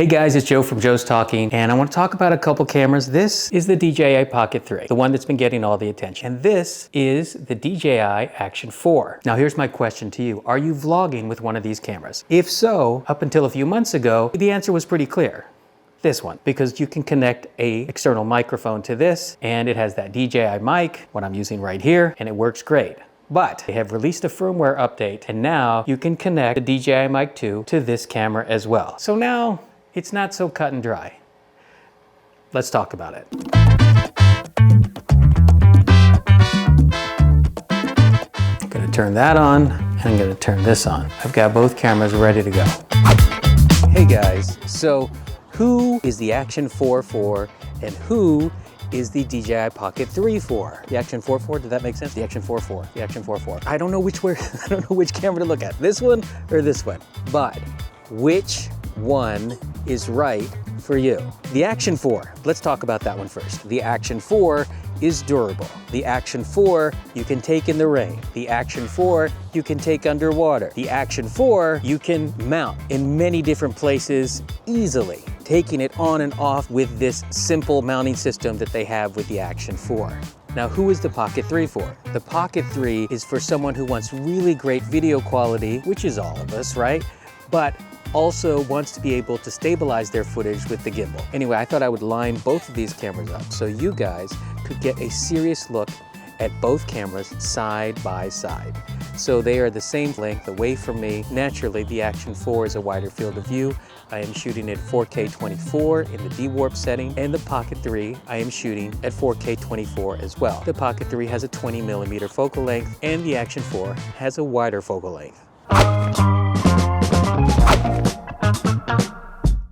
Hey guys, it's Joe from Joe's Talking, and I want to talk about a couple cameras. This is the DJI Pocket 3, the one that's been getting all the attention. And this is the DJI Action 4. Now here's my question to you. Are you vlogging with one of these cameras? If so, up until a few months ago, the answer was pretty clear. This one, because you can connect a external microphone to this, and it has that DJI mic, what I'm using right here, and it works great. But they have released a firmware update, and now you can connect the DJI Mic 2 to this camera as well. So now, it's not so cut and dry. Let's talk about it. I'm gonna turn that on, and I'm gonna turn this on. I've got both cameras ready to go. Hey guys, so who is the Action 4 for, and who is the DJI Pocket 3 for? The Action 4 for, did that make sense? The Action 4 for, the Action 4 for. I don't know which camera to look at, this one or this one, but which one is right for you? The Action 4, let's talk about that one first. The Action 4 is durable. The Action 4 you can take in the rain. The Action 4 you can take underwater. The Action 4 you can mount in many different places easily, taking it on and off with this simple mounting system that they have with the Action 4. Now, who is the Pocket 3 for? The Pocket 3 is for someone who wants really great video quality, which is all of us, right? But also wants to be able to stabilize their footage with the gimbal. Anyway, I thought I would line both of these cameras up so you guys could get a serious look at both cameras side by side. So they are the same length away from me. Naturally, the Action 4 is a wider field of view. I am shooting at 4K 24 in the D-Warp setting, and the Pocket 3 I am shooting at 4K 24 as well. The Pocket 3 has a 20mm focal length, and the Action 4 has a wider focal length.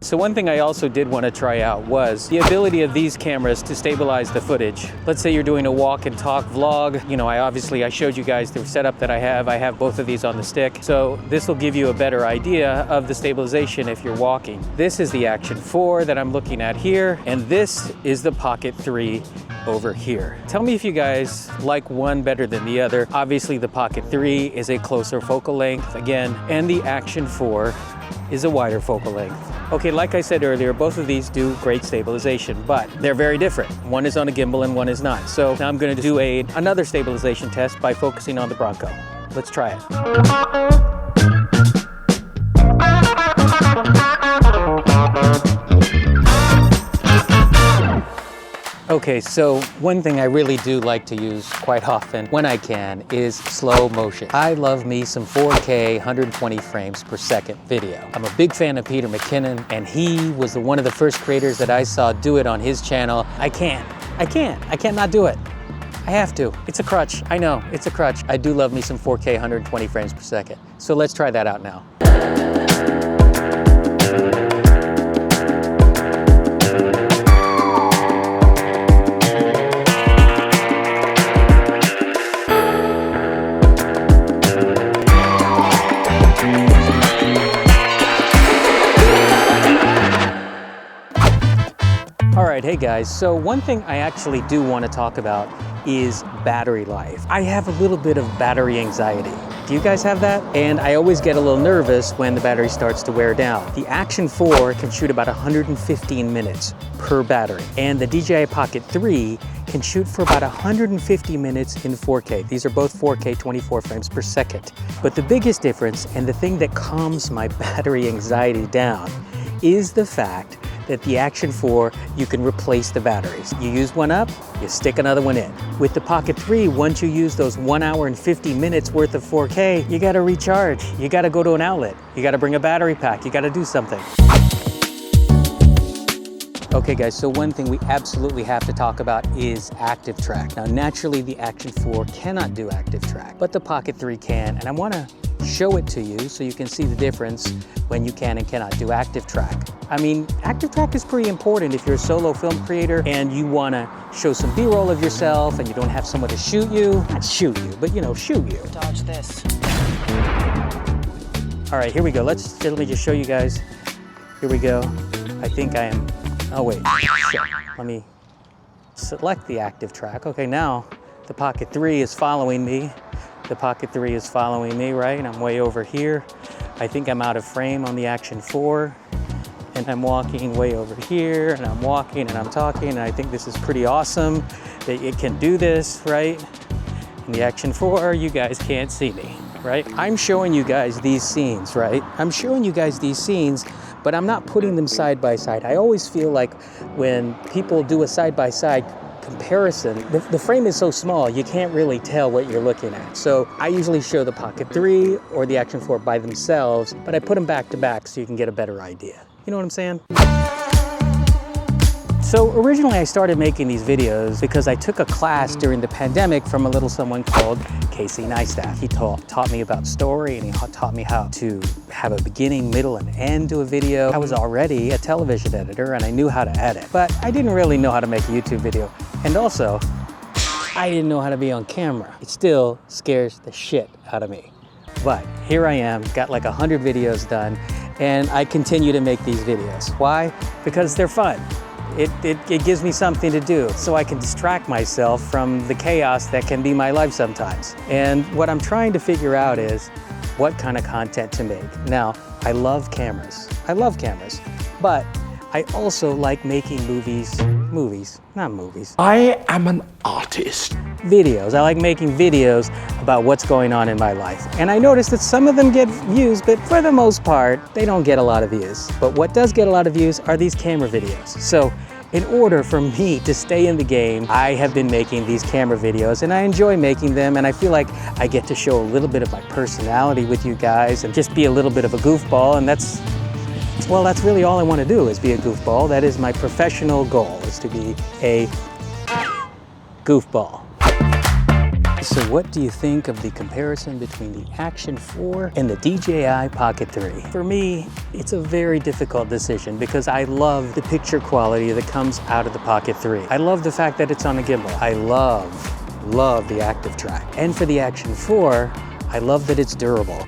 So one thing I also did want to try out was the ability of these cameras to stabilize the footage. Let's say you're doing a walk and talk vlog. You know, I showed you guys the setup that I have. I have both of these on the stick. So this will give you a better idea of the stabilization if you're walking. This is the Action 4 that I'm looking at here, and this is the Pocket 3 over here. Tell me if you guys like one better than the other. Obviously the Pocket 3 is a closer focal length again, and the Action 4 is a wider focal length. Okay, like I said earlier, both of these do great stabilization, but they're very different. One is on a gimbal and one is not. So now I'm going to do another stabilization test by focusing on the Bronco. Let's try it. Okay, so one thing I really do like to use quite often when I can is slow motion. I love me some 4K 120 frames per second video. I'm a big fan of Peter McKinnon, and he was one of the first creators that I saw do it on his channel. I can't not do it. I have to. It's a crutch. I know, it's a crutch. I do love me some 4K 120 frames per second. So let's try that out now. All right, hey guys, so one thing I actually do want to talk about is battery life. I have a little bit of battery anxiety. Do you guys have that? And I always get a little nervous when the battery starts to wear down. The Action 4 can shoot about 115 minutes per battery, and the DJI Pocket 3 can shoot for about 150 minutes in 4K. These are both 4K 24 frames per second. But the biggest difference, and the thing that calms my battery anxiety down, is the fact that the Action 4, you can replace the batteries. You use one up, you stick another one in. With the Pocket 3, once you use those 1 hour and 50 minutes worth of 4K, you gotta recharge. You gotta go to an outlet. You gotta bring a battery pack. You gotta do something. Okay guys, so one thing we absolutely have to talk about is active track. Now naturally the Action 4 cannot do active track, but the Pocket 3 can, and I wanna show it to you so you can see the difference when you can and cannot do active track. I mean, active track is pretty important if you're a solo film creator and you want to show some B-roll of yourself and you don't have someone to shoot you. Not shoot you, but you know, shoot you. Dodge this. All right, here we go. Let me just show you guys. Here we go. I think I am, oh wait, shit. Let me select the active track. Okay, now the Pocket 3 is following me. The Pocket 3 is following me, right? And I'm way over here. I think I'm out of frame on the Action 4. and I'm walking way over here, and I'm walking and I'm talking, and I think this is pretty awesome that it can do this, right? In the Action 4, you guys can't see me, right? I'm showing you guys these scenes, right? I'm showing you guys these scenes, but I'm not putting them side by side. I always feel like when people do a side by side comparison, the frame is so small, you can't really tell what you're looking at. So I usually show the Pocket 3 or the Action 4 by themselves, but I put them back to back so you can get a better idea. You know what I'm saying? So originally I started making these videos because I took a class during the pandemic from a little someone called Casey Neistat. He taught me about story, and he taught me how to have a beginning, middle, and end to a video. I was already a television editor and I knew how to edit, but I didn't really know how to make a YouTube video. And also, I didn't know how to be on camera. It still scares the shit out of me. But here I am, got like 100 videos done, and I continue to make these videos. Why? Because they're fun. It gives me something to do so I can distract myself from the chaos that can be my life sometimes. And what I'm trying to figure out is what kind of content to make. Now, I love cameras, but I also like making not movies. I am an artist. Videos. I like making videos about what's going on in my life. And I noticed that some of them get views, but for the most part, they don't get a lot of views. But what does get a lot of views are these camera videos. So in order for me to stay in the game, I have been making these camera videos, and I enjoy making them, and I feel like I get to show a little bit of my personality with you guys and just be a little bit of a goofball, and that's really all I want to do, is be a goofball. That is my professional goal, is to be a goofball. So what do you think of the comparison between the Action 4 and the DJI Pocket 3? For me, it's a very difficult decision because I love the picture quality that comes out of the Pocket 3. I love the fact that it's on a gimbal. I love the active track. And for the Action 4, I love that it's durable.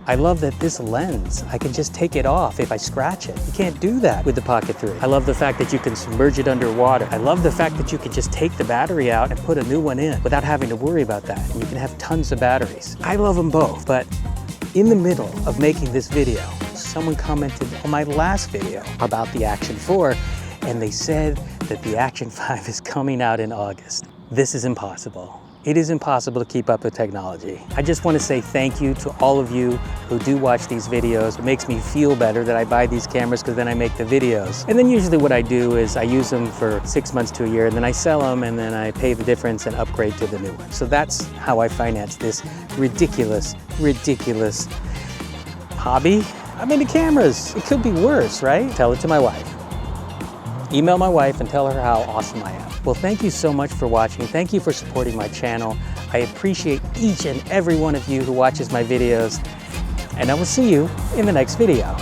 I love that this lens, I can just take it off if I scratch it. You can't do that with the Pocket 3. I love the fact that you can submerge it underwater. I love the fact that you can just take the battery out and put a new one in without having to worry about that. And you can have tons of batteries. I love them both, but in the middle of making this video, someone commented on my last video about the Action 4, and they said that the Action 5 is coming out in August. This is impossible. It is impossible to keep up with technology. I just want to say thank you to all of you who do watch these videos. It makes me feel better that I buy these cameras because then I make the videos. And then usually what I do is I use them for 6 months to a year, and then I sell them, and then I pay the difference and upgrade to the new one. So that's how I finance this ridiculous hobby. I'm into cameras. It could be worse, right? Tell it to my wife. Email my wife and tell her how awesome I am. Well, thank you so much for watching. Thank you for supporting my channel. I appreciate each and every one of you who watches my videos, and I will see you in the next video.